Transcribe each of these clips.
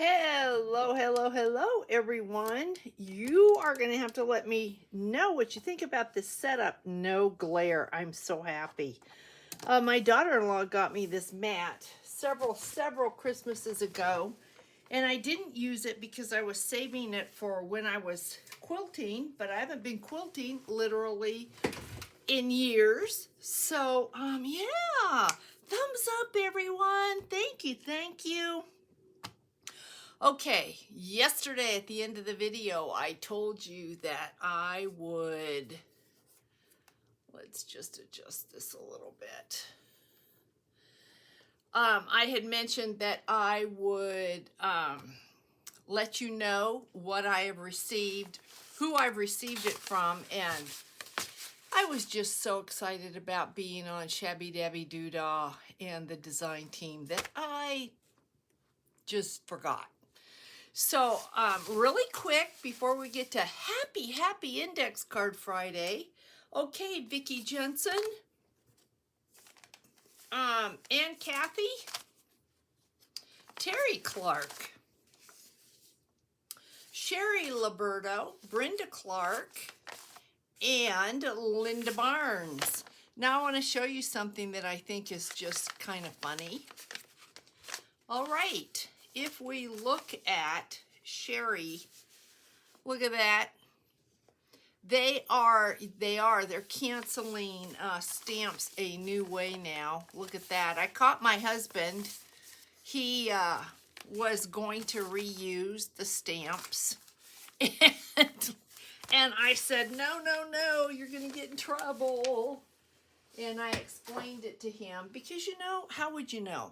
Hello, hello, hello, everyone. You are going to have to let me know what you think about this setup. No glare. I'm so happy. My daughter-in-law got me this mat several Christmases ago, and I didn't use it because I was saving it for when I was quilting, but I haven't been quilting literally in years. So, yeah. Thumbs up, everyone. Thank you, thank you. Okay, yesterday at the end of the video, I told you that I would, let's just adjust this a little bit. I had mentioned that I would let you know what I have received, who I've received it from, and I was just so excited about being on Shabby Dabby Doodah and the design team that I just forgot. So, really quick, before we get to Happy Index Card Friday. Okay, Vicki Jensen, Ann Kathy, Terry Clark, Sherry Liberto, Brenda Clark, and Linda Barnes. Now I want to show you something that I think is just kind of funny. All right, if we look at Sherry, look at that. They're canceling stamps a new way now. Look at that. I caught my husband. He was going to reuse the stamps. And I said, no, you're going to get in trouble. And I explained it to him because, how would you know?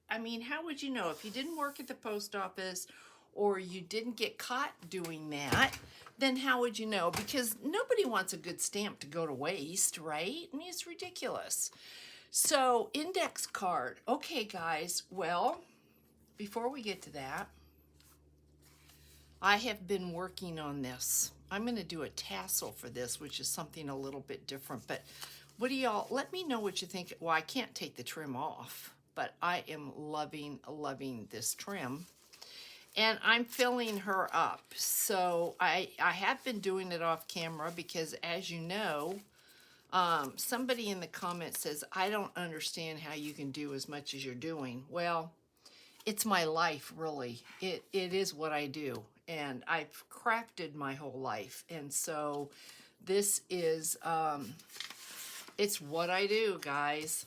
How would you know if you didn't work at the post office or you didn't get caught doing that? Then how would you know? Because nobody wants a good stamp to go to waste, right? I mean, it's ridiculous. So, index card. Okay, guys, well, before we get to that, I have been working on this. I'm going to do a tassel for this, which is something a little bit different. But what do y'all, let me know what you think. Well, I can't take the trim off, but I am loving this trim. And I'm filling her up. So I have been doing it off camera because, as you know, somebody in the comments says, I don't understand how you can do as much as you're doing. Well, it's my life, really. It is what I do. And I've crafted my whole life. And so this is, it's what I do, guys.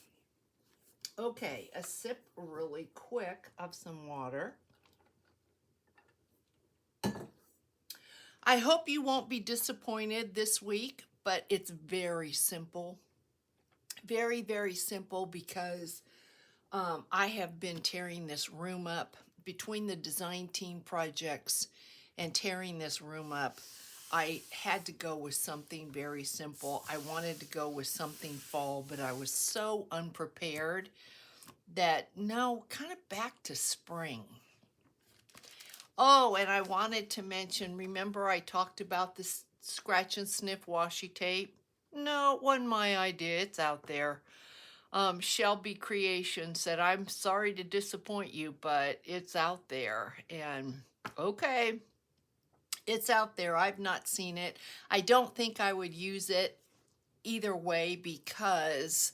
Okay, a sip really quick of some water. I hope you won't be disappointed this week, but it's very simple. Very simple because I have been tearing this room up between the design team projects and tearing this room up. I had to go with something very simple. I wanted to go with something fall, but I was so unprepared that no, kind of back to spring. Oh, and I wanted to mention, remember I talked about this scratch and sniff washi tape? No, it wasn't my idea. It's out there. Shelby Creation said, I'm sorry to disappoint you, but it's out there. And okay, it's out there. I've not seen it. I don't think I would use it either way because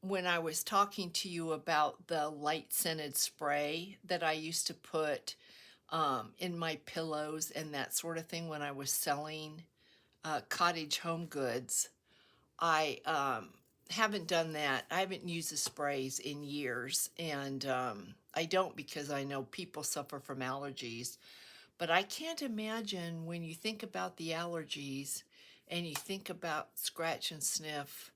when I was talking to you about the light scented spray that I used to put in my pillows and that sort of thing when I was selling cottage home goods, I haven't done that. I haven't used the sprays in years, and I don't because I know people suffer from allergies. But I can't imagine when you think about the allergies and you think about scratch and sniff,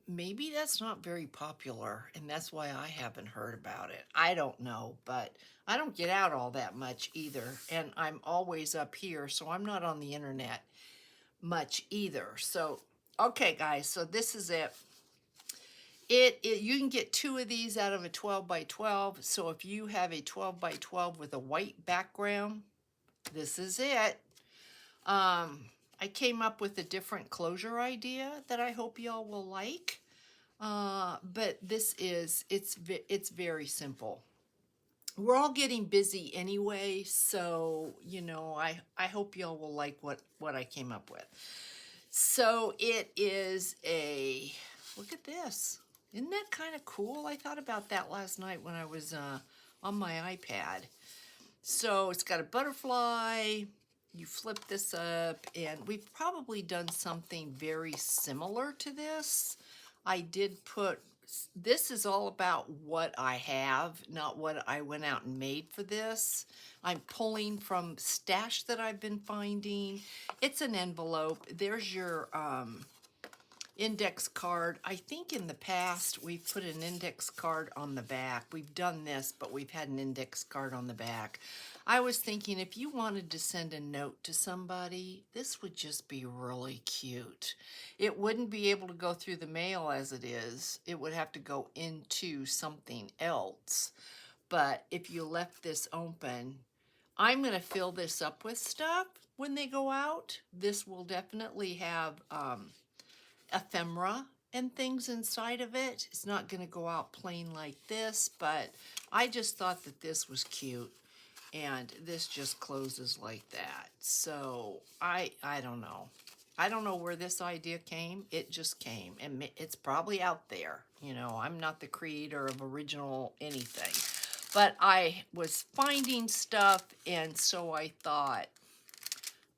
maybe that's not very popular, and that's why I haven't heard about it. I don't know, but I don't get out all that much either, and I'm always up here, so I'm not on the internet much either. So, okay, guys, so this is it. You can get 2 of these out of a 12 by 12. So if you have a 12 by 12 with a white background, this is it. I came up with a different closure idea that I hope y'all will like. But this is, it's very simple. we're all getting busy anyway, so I hope y'all will like what I came up with. So it is a look at this. Isn't that kind of cool? I thought about that last night when I was on my iPad. So it's got a butterfly. You flip this up, and we've probably done something very similar to this. I did put, this is all about what I have, not what I went out and made for this. I'm pulling from stash that I've been finding. It's an envelope. There's your index card. I think in the past we've put an index card on the back. We've done this, but we've had an index card on the back. I was thinking if you wanted to send a note to somebody, this would just be really cute. It wouldn't be able to go through the mail as it is. It would have to go into something else. But if you left this open, I'm going to fill this up with stuff when they go out. This will definitely have ephemera and things inside of it. It's not going to go out plain like this, but I just thought that this was cute, and this just closes like that. So I don't know. I don't know where this idea came. It just came, and it's probably out there. I'm not the creator of original anything, but I was finding stuff, and so I thought,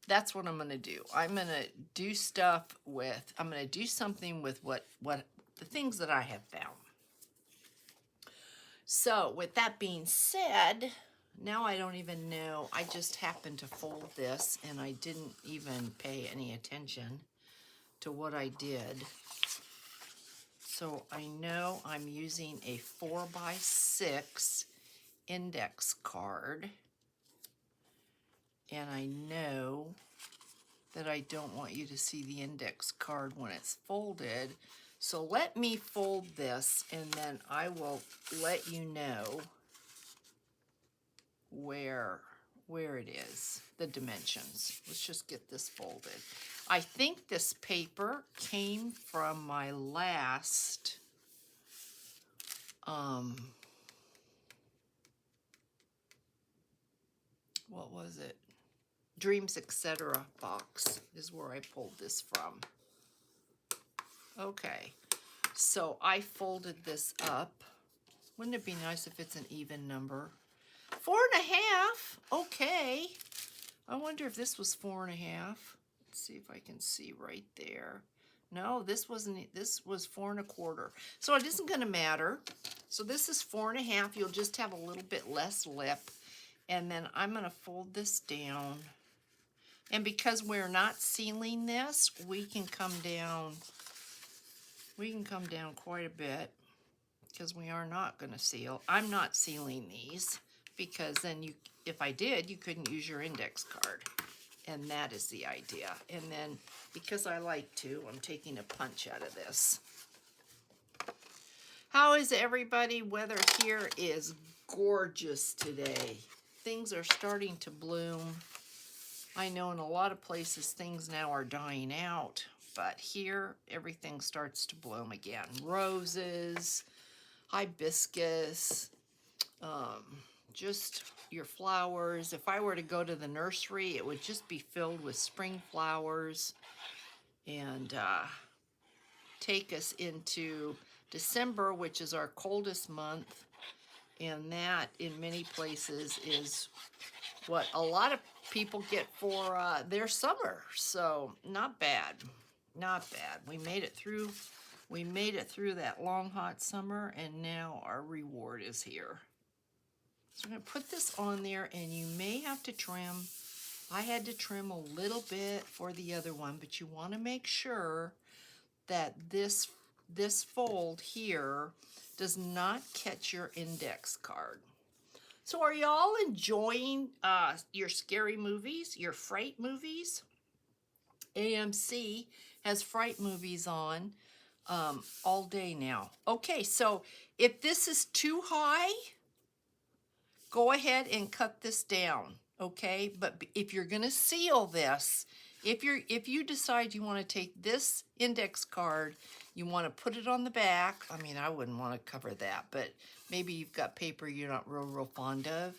that's what I'm going to do. I'm going to do stuff with, I'm going to do something with what the things that I have found. So with that being said, now I don't even know. I just happened to fold this, and I didn't even pay any attention to what I did. So I know I'm using a 4x6 index card. And I know that I don't want you to see the index card when it's folded. So let me fold this, and then I will let you know where it is, the dimensions. Let's just get this folded. I think this paper came from my last what was it? Dreams Etc. box is where I pulled this from. Okay, so I folded this up. Wouldn't it be nice if it's an even number? 4.5. Okay. I wonder if this was 4.5. Let's see if I can see right there. No, this wasn't. This was 4.25. So it isn't going to matter. So this is 4.5. You'll just have a little bit less lip. And then I'm going to fold this down. And because we're not sealing this, we can come down. We can come down quite a bit because we are not going to seal. I'm not sealing these because then you, if I did, you couldn't use your index card. And that is the idea. And then because I like to, I'm taking a punch out of this. How is everybody? Weather here is gorgeous today. Things are starting to bloom. I know in a lot of places things now are dying out, but here everything starts to bloom again. Roses, hibiscus, just your flowers. If I were to go to the nursery, it would just be filled with spring flowers, and take us into December, which is our coldest month, and that in many places is what a lot of people get for their summer. So not bad, not bad. We made it through that long hot summer, and now our reward is here. So I'm going to put this on there, and you may have to trim. I had to trim a little bit for the other one, but you want to make sure that this fold here does not catch your index card. So are y'all enjoying your scary movies, your fright movies? AMC has fright movies on all day now. Okay, so if this is too high, go ahead and cut this down, okay? But if you're going to seal this, If you decide you want to take this index card, you want to put it on the back. I mean, I wouldn't want to cover that, but maybe you've got paper you're not real fond of.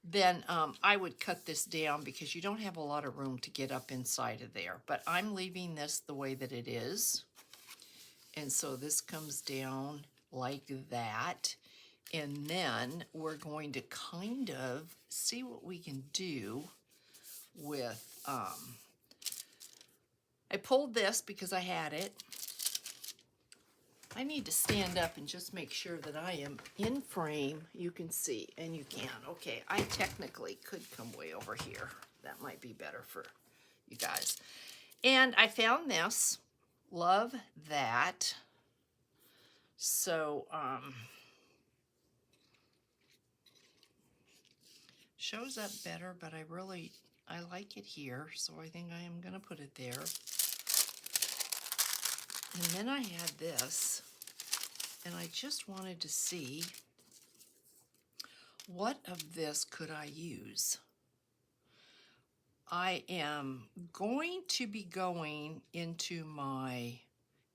Then I would cut this down because you don't have a lot of room to get up inside of there. But I'm leaving this the way that it is. And so this comes down like that. And then we're going to kind of see what we can do with, I pulled this because I had it. I need to stand up and just make sure that I am in frame. You can see, and you can. Okay, I technically could come way over here. That might be better for you guys. And I found this. Love that. So, shows up better, but I like it here, so I think I am going to put it there. And then I had this, and I just wanted to see what of this could I use. I am going to be going into my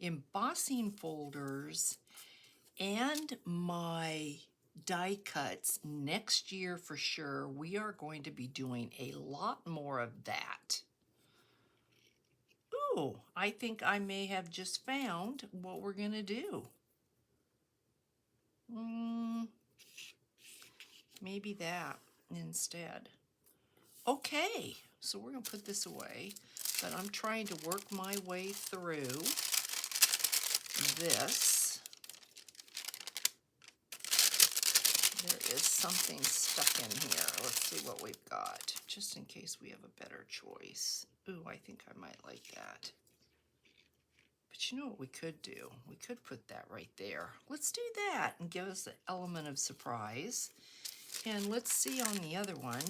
embossing folders and my die cuts next year for sure. We are going to be doing a lot more of that. Ooh, I think I may have just found what we're going to do. Maybe that instead. Okay, so we're going to put this away, but I'm trying to work my way through this. There is something stuck in here. Let's see what we've got, just in case we have a better choice. Ooh, I think I might like that. But you know what we could do? We could put that right there. Let's do that and give us an element of surprise. And let's see on the other one.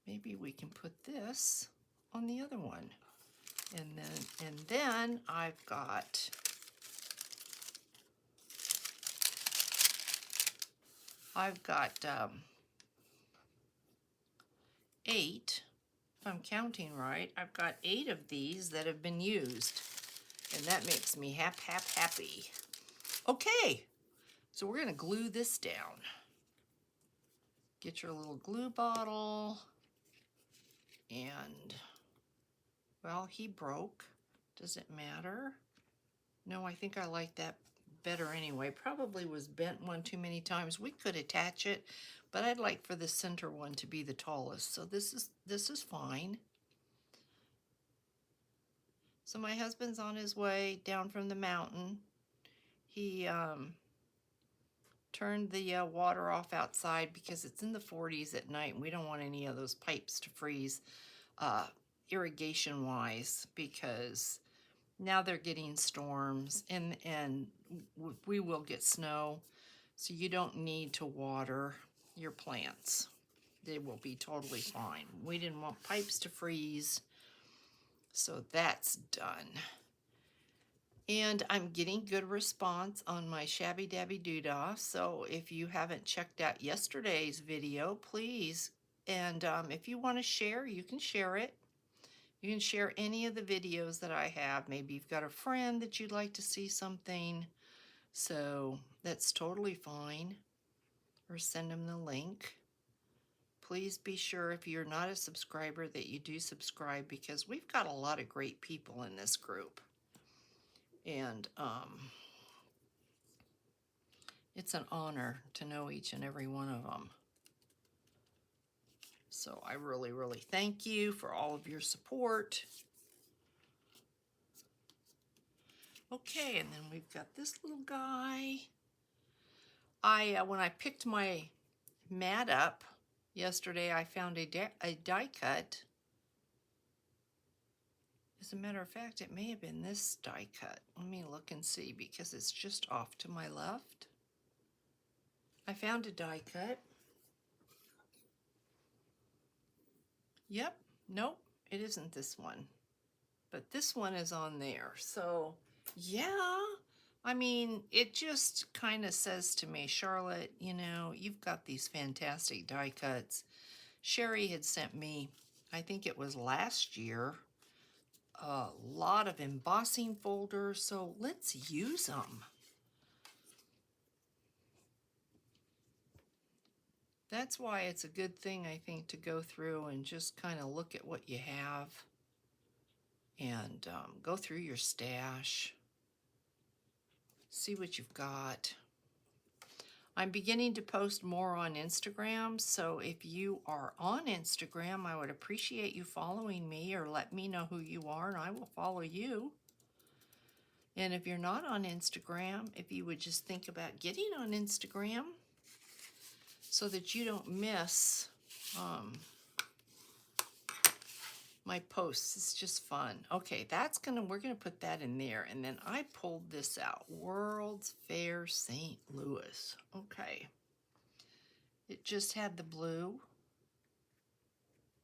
Maybe we can put this on the other one. And then I've got eight, if I'm counting right, I've got 8 of these that have been used. And that makes me happy. Okay, so we're gonna glue this down. Get your little glue bottle. And, well, he broke. Does it matter? No, I think I like that better anyway. Probably was bent one too many times. We could attach it, but I'd like for the center one to be the tallest. So this is fine. So my husband's on his way down from the mountain. He turned the water off outside because it's in the 40s at night and we don't want any of those pipes to freeze irrigation wise, because now they're getting storms and we will get snow, so you don't need to water your plants. They will be totally fine. We didn't want pipes to freeze, so that's done. And I'm getting good response on my Shabby Dabby Doodah, so if you haven't checked out yesterday's video, please, and if you want to share, you can share it. You can share any of the videos that I have. Maybe you've got a friend that you'd like to see something, so that's totally fine. Or send them the link. Please be sure, if you're not a subscriber, that you do subscribe, because we've got a lot of great people in this group. And it's an honor to know each and every one of them. So I really thank you for all of your support. Okay, and then we've got this little guy. When I picked my mat up yesterday, I found a die cut. As a matter of fact, it may have been this die cut. Let me look and see, because it's just off to my left. I found a die cut. Yep, nope, it isn't this one. But this one is on there. So, yeah, I mean, it just kind of says to me, Charlotte, you know, you've got these fantastic die cuts. Sherry had sent me, I think it was last year, a lot of embossing folders, so let's use them. That's why it's a good thing, I think, to go through and just kind of look at what you have and go through your stash, see what you've got. I'm beginning to post more on Instagram, so if you are on Instagram, I would appreciate you following me or let me know who you are and I will follow you. And if you're not on Instagram, if you would just think about getting on Instagram so that you don't miss my posts. It's just fun. Okay, we're gonna put that in there. And then I pulled this out, World's Fair St. Louis. Okay. It just had the blue.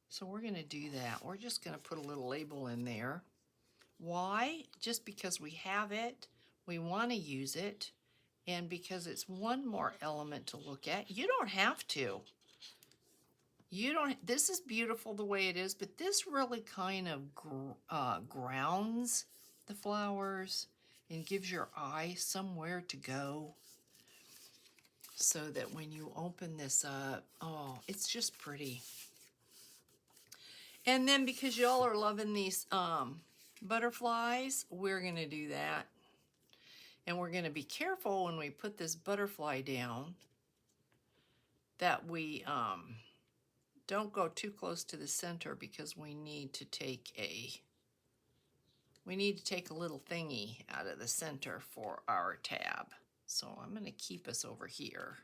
So we're gonna do that. We're just gonna put a little label in there. Why? Just because we have it, we wanna use it, and because it's one more element to look at. You don't have to. This is beautiful the way it is, but this really kind of grounds the flowers and gives your eye somewhere to go so that when you open this up, oh, it's just pretty. And then because y'all are loving these butterflies, we're gonna do that. And we're gonna be careful when we put this butterfly down that we don't go too close to the center because we need to take a little thingy out of the center for our tab. So I'm going to keep us over here.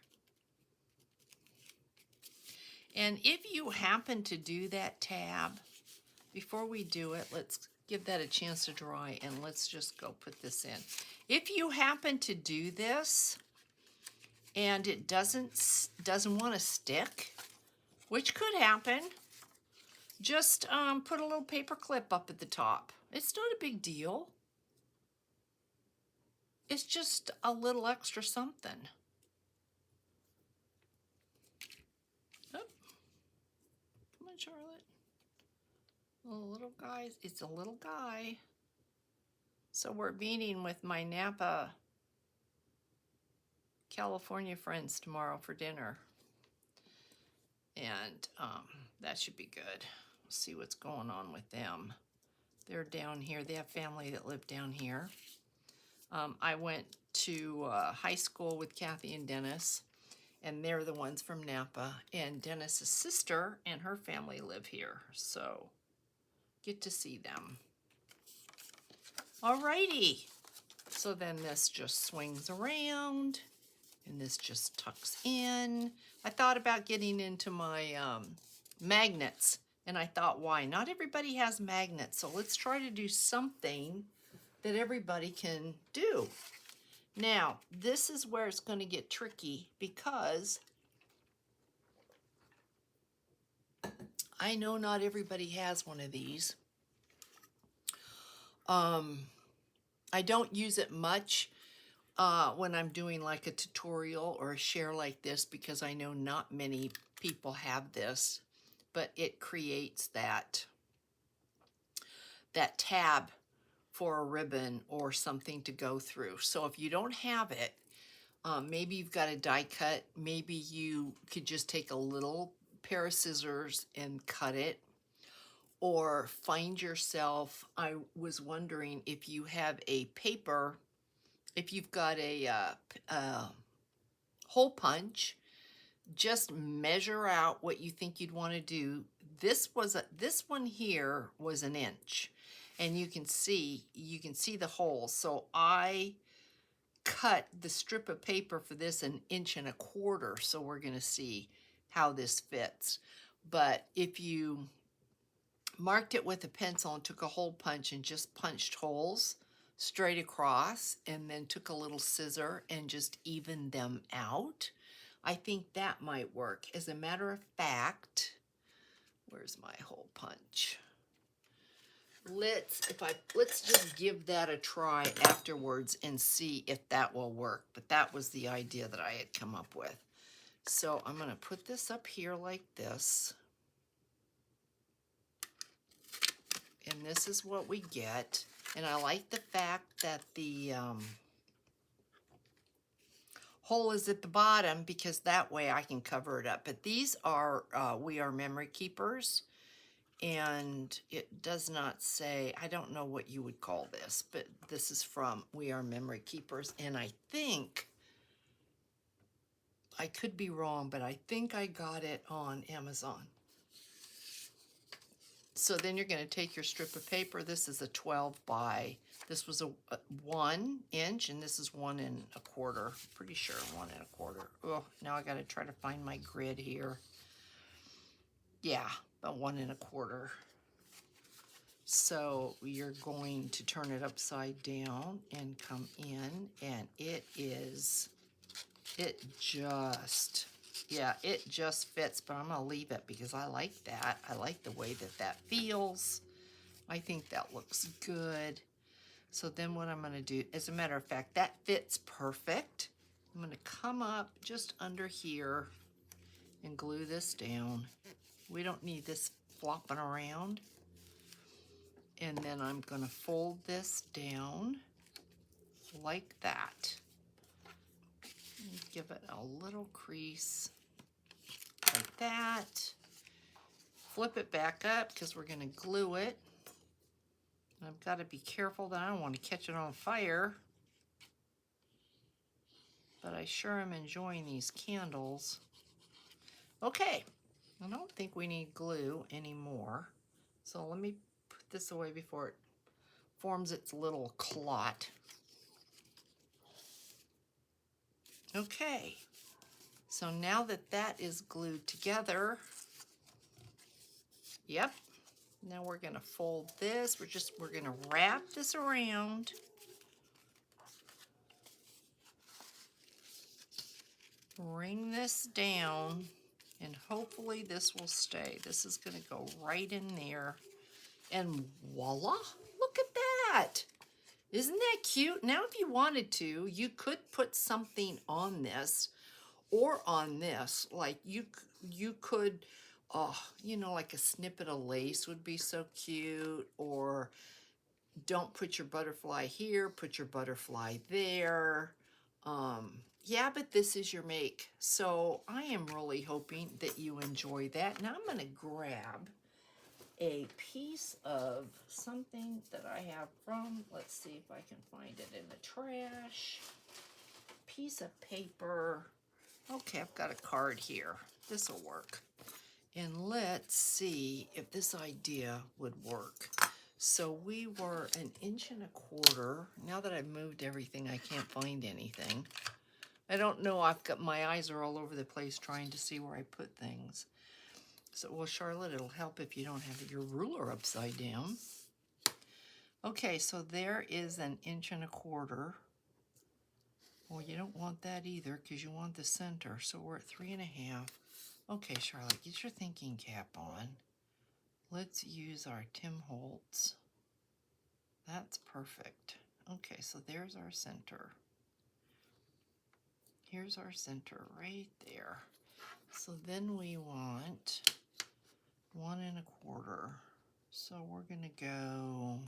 And if you happen to do that tab, before we do it, let's give that a chance to dry and let's just go put this in. If you happen to do this and it doesn't want to stick, which could happen, just put a little paper clip up at the top. It's not a big deal. It's just a little extra something. Oh. Come on, Charlotte. Little guys. It's a little guy. So we're meeting with my Napa, California friends tomorrow for dinner. And that should be good. We'll see what's going on with them. They're down here. They have family that live down here. I went to high school with Kathy and Dennis, and they're the ones from Napa. And Dennis's sister and her family live here, so get to see them. Alrighty. So then this just swings around, and this just tucks in. I thought about getting into my magnets, and I thought, why? Not everybody has magnets, so let's try to do something that everybody can do. Now, this is where it's going to get tricky because I know not everybody has one of these. I don't use it much when I'm doing like a tutorial or a share like this because I know not many people have this, but it creates that tab for a ribbon or something to go through. So if you don't have it, maybe you've got a die cut, maybe you could just take a little pair of scissors and cut it, or find yourself, I was wondering if you have a paper, if you've got a hole punch, just measure out what you think you'd want to do. This one here was 1 inch, and you can see the holes. So I cut the strip of paper for this 1.25 inches. So we're going to see how this fits. But if you marked it with a pencil and took a hole punch and just punched holes straight across and then took a little scissor and just evened them out, I think that might work. As a matter of fact, where's my hole punch? Let's just give that a try afterwards and see if that will work. But that was the idea that I had come up with. So I'm going to put this up here like this. And this is what we get. And I like the fact that the hole is at the bottom because that way I can cover it up. But these are We Are Memory Keepers. And it does not say, I don't know what you would call this, but this is from We Are Memory Keepers. And I think, I could be wrong, but I think I got it on Amazon. So then you're going to take your strip of paper. This is a 12 by, this was a 1 inch, and this is 1 1/4. Pretty sure 1 1/4. Oh, now I got to try to find my grid here. Yeah, about 1 1/4. So you're going to turn it upside down and come in, and it just fits, but I'm going to leave it because I like that. I like the way that that feels. I think that looks good. So then what I'm going to do, as a matter of fact, that fits perfect. I'm going to come up just under here and glue this down. We don't need this flopping around. And then I'm going to fold this down like that. Give it a little crease like that. Flip it back up because we're going to glue it. I've got to be careful that I don't want to catch it on fire. But I sure am enjoying these candles. Okay, I don't think we need glue anymore. So let me put this away before it forms its little clot. Okay, so now that that is glued together, yep, now we're going to fold this. We're going to wrap this around. Bring this down, and hopefully this will stay. This is going to go right in there, and voila, look at that. Isn't that cute? Now, if you wanted to, you could put something on this or on this. Like you could, you know, like a snippet of lace would be so cute. Or don't put your butterfly here, put your butterfly there. Yeah, but this is your make. So I am really hoping that you enjoy that. Now I'm going to grab a piece of something that I have from, let's see if I can find it in the trash. Piece of paper. Okay, I've got a card here. This will work. And let's see if this idea would work. So we were 1 1/4 inches. Now that I've moved everything, I can't find anything. I don't know, my eyes are all over the place trying to see where I put things. So, well, Charlotte, it'll help if you don't have your ruler upside down. Okay, so there is 1 1/4 inches. Well, you don't want that either because you want the center. So we're at 3 1/2. Okay, Charlotte, get your thinking cap on. Let's use our Tim Holtz. That's perfect. Okay, so there's our center. Here's our center right there. So then we want 1 1/4. So we're going to go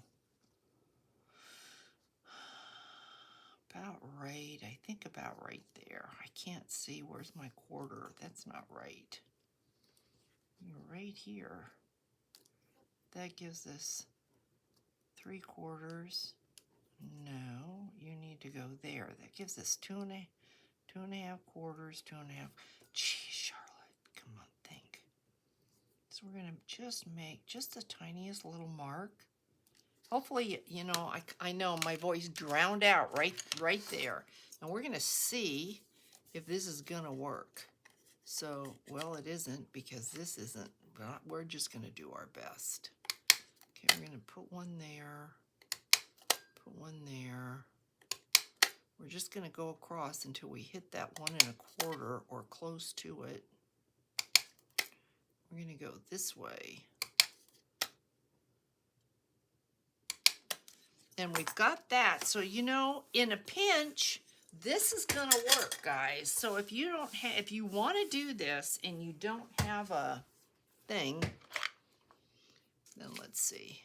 about right, I think about right there. I can't see, where's my quarter? That's not right. Right here. That gives us 3/4. No, you need to go there. That gives us 2 1/2 quarters, 2 1/2. Gee, Charlotte, come on, think. So we're going to just make just the tiniest little mark. Hopefully, you know, I know my voice drowned out right there. And we're going to see if this is going to work. So, well, it isn't because this isn't, but we're just going to do our best. Okay, we're going to put one there, put one there. We're just going to go across until we hit that 1 1/4 or close to it. We're going to go this way. And we've got that. So, you know, in a pinch, this is going to work, guys. So if you don't have, if you want to do this and you don't have a thing, then let's see.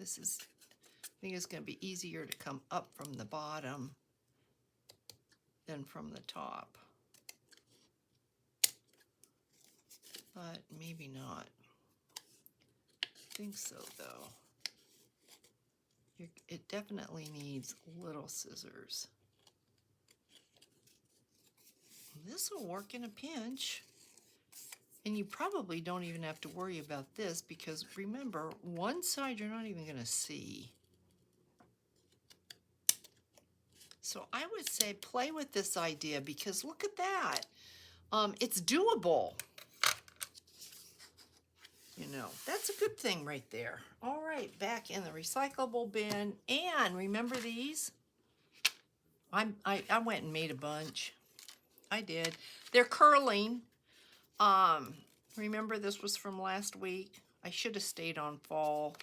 This is, I think it's going to be easier to come up from the bottom than from the top. But maybe not. I think so, though. It definitely needs little scissors. This will work in a pinch. And you probably don't even have to worry about this because remember, one side you're not even going to see. So I would say play with this idea because look at that. It's doable. You know, that's a good thing right there. All right, back in the recyclable bin. And remember these? I went and made a bunch. I did. They're curling. Remember this was from last week. I should have stayed on fall.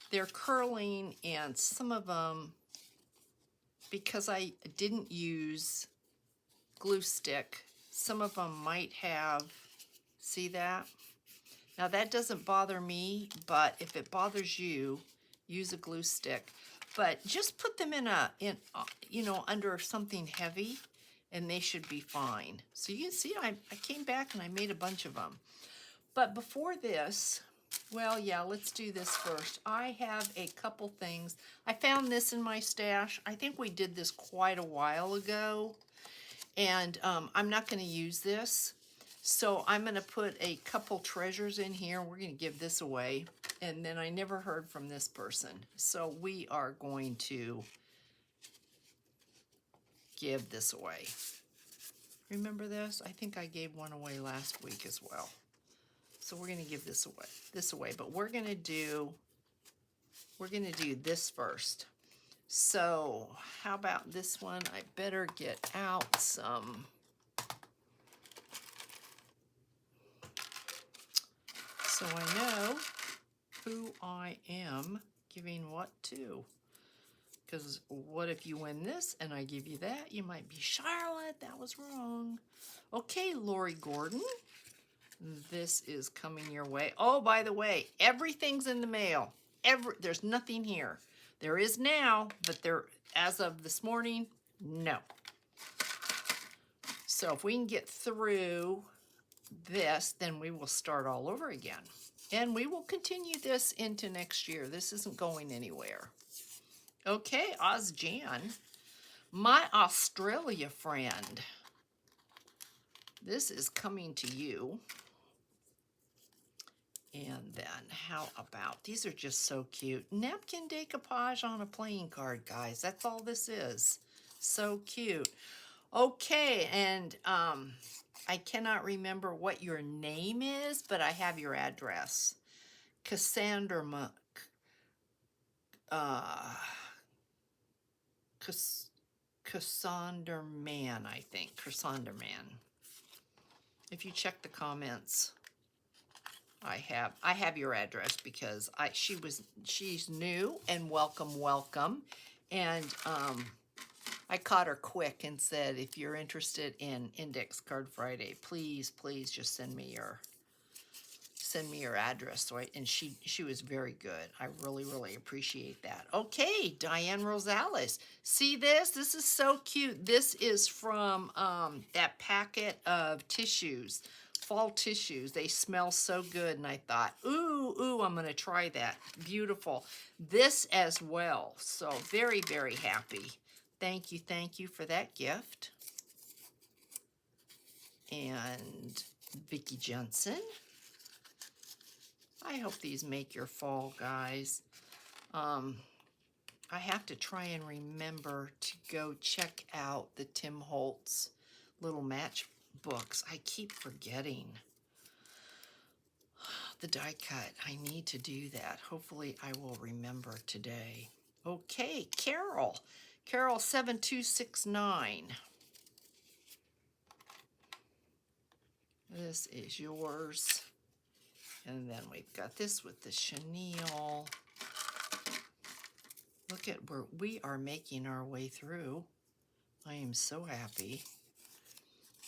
They're curling and some of them, because I didn't use glue stick, some of them might have, see that? Now that doesn't bother me, but if it bothers you, use a glue stick. But just put them in you know, under something heavy and they should be fine. So you can see I came back and I made a bunch of them. But before this, well, yeah, let's do this first. I have a couple things. I found this in my stash. I think we did this quite a while ago. And I'm not going to use this. So I'm going to put a couple treasures in here. We're going to give this away. And then I never heard from this person. So we are going to give this away. Remember this? I think I gave one away last week as well. So we're going to give this away, but we're going to do this first. So how about this one? I better get out some. So I know who I am giving what to. Because what if you win this and I give you that? You might be, Charlotte, that was wrong. Okay, Lori Gordon. This is coming your way. Oh, by the way, everything's in the mail. There's nothing here. There is now, but there, as of this morning, no. So if we can get through this, then we will start all over again. And we will continue this into next year. This isn't going anywhere. Okay, Ozjan, my Australia friend. This is coming to you. And then how about, these are just so cute. Napkin decoupage on a playing card, guys. That's all this is. So cute. Okay, and I cannot remember what your name is, but I have your address. Cassandra Cassandra Man, I think. Cassandra Man. If you check the comments, I have your address because she's new and welcome. And I caught her quick and said, if you're interested in Index Card Friday, please just send me your address. So and she was very good. I really appreciate that. Okay, Diane Rosales. See this? This is so cute. This is from that packet of tissues. Fall tissues. They smell so good, and I thought, ooh, I'm going to try that. Beautiful. This as well. So very happy. Thank you for that gift. And Vicki Jensen. I hope these make your fall, guys. I have to try and remember to go check out the Tim Holtz little match books. I keep forgetting the die cut. I need to do that. Hopefully I will remember today. Okay, Carol 7269. This is yours. And then we've got this with the chenille. Look at where we are making our way through. I am so happy.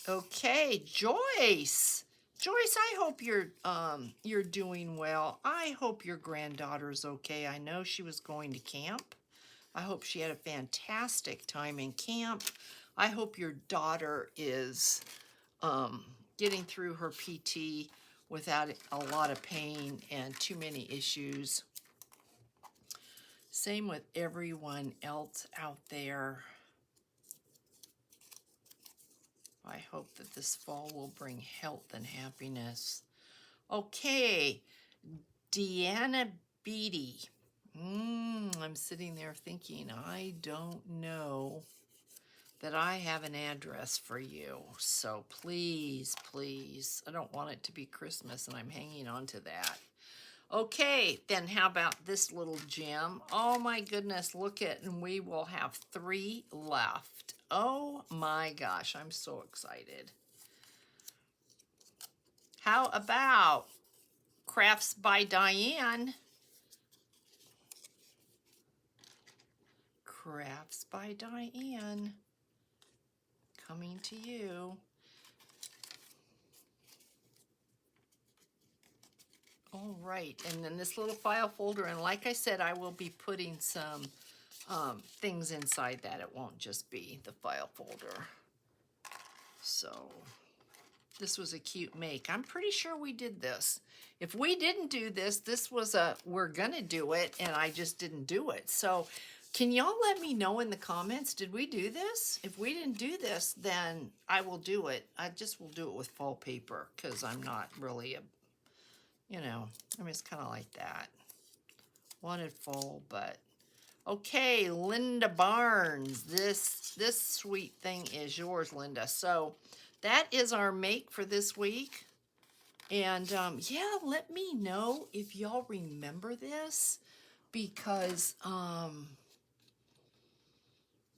Okay, Joyce. Joyce, I hope you're doing well. I hope your granddaughter's okay. I know she was going to camp. I hope she had a fantastic time in camp. I hope your daughter is getting through her PT without a lot of pain and too many issues. Same with everyone else out there. I hope that this fall will bring health and happiness. Okay, Deanna Beatty. I'm sitting there thinking, I don't know that I have an address for you. So please, please, I don't want it to be Christmas and I'm hanging on to that. Okay, then how about this little gem? Oh my goodness, look at, and we will have 3 left. Oh my gosh, I'm so excited. How about Crafts by Diane? Crafts by Diane. Coming to you. All right, and then this little file folder, and like I said, I will be putting some things inside that. It won't just be the file folder. So this was a cute make. I'm pretty sure we did this. If we didn't do this, this was a, we're gonna do it, and I just didn't do it. So can y'all let me know in the comments, did we do this? If we didn't do this, then I will do it. I just will do it with fall paper, because I'm not really a, you know, I'm just kind of like that. Wanted fall, but okay, Linda Barnes. This sweet thing is yours, Linda. So that is our make for this week. And yeah, let me know if y'all remember this, because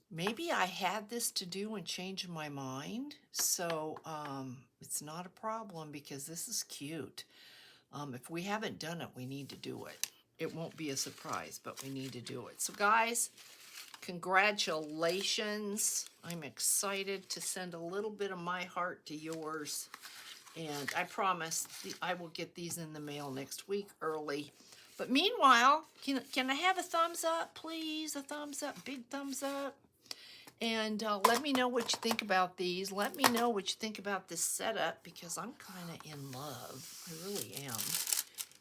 maybe I had this to do and changed my mind. So it's not a problem, because this is cute. If we haven't done it, we need to do it. It won't be a surprise, but we need to do it. So guys, congratulations. I'm excited to send a little bit of my heart to yours. And I promise I will get these in the mail next week early. But meanwhile, can I have a thumbs up, please? A thumbs up, big thumbs up. And let me know what you think about these. Let me know what you think about this setup, because I'm kind of in love. I really am.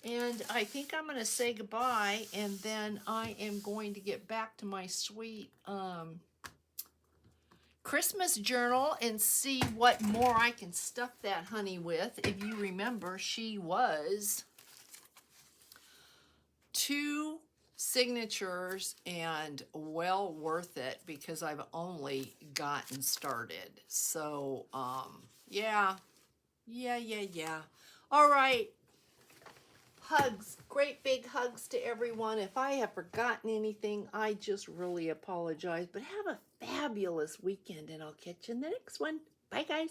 And I think I'm going to say goodbye, and then I am going to get back to my sweet Christmas journal and see what more I can stuff that honey with. If you remember, she was 2 signatures and well worth it, because I've only gotten started. So yeah. All right, hugs, great big hugs to everyone. If I have forgotten anything, I just really apologize, but have a fabulous weekend, and I'll catch you in the next one. Bye guys.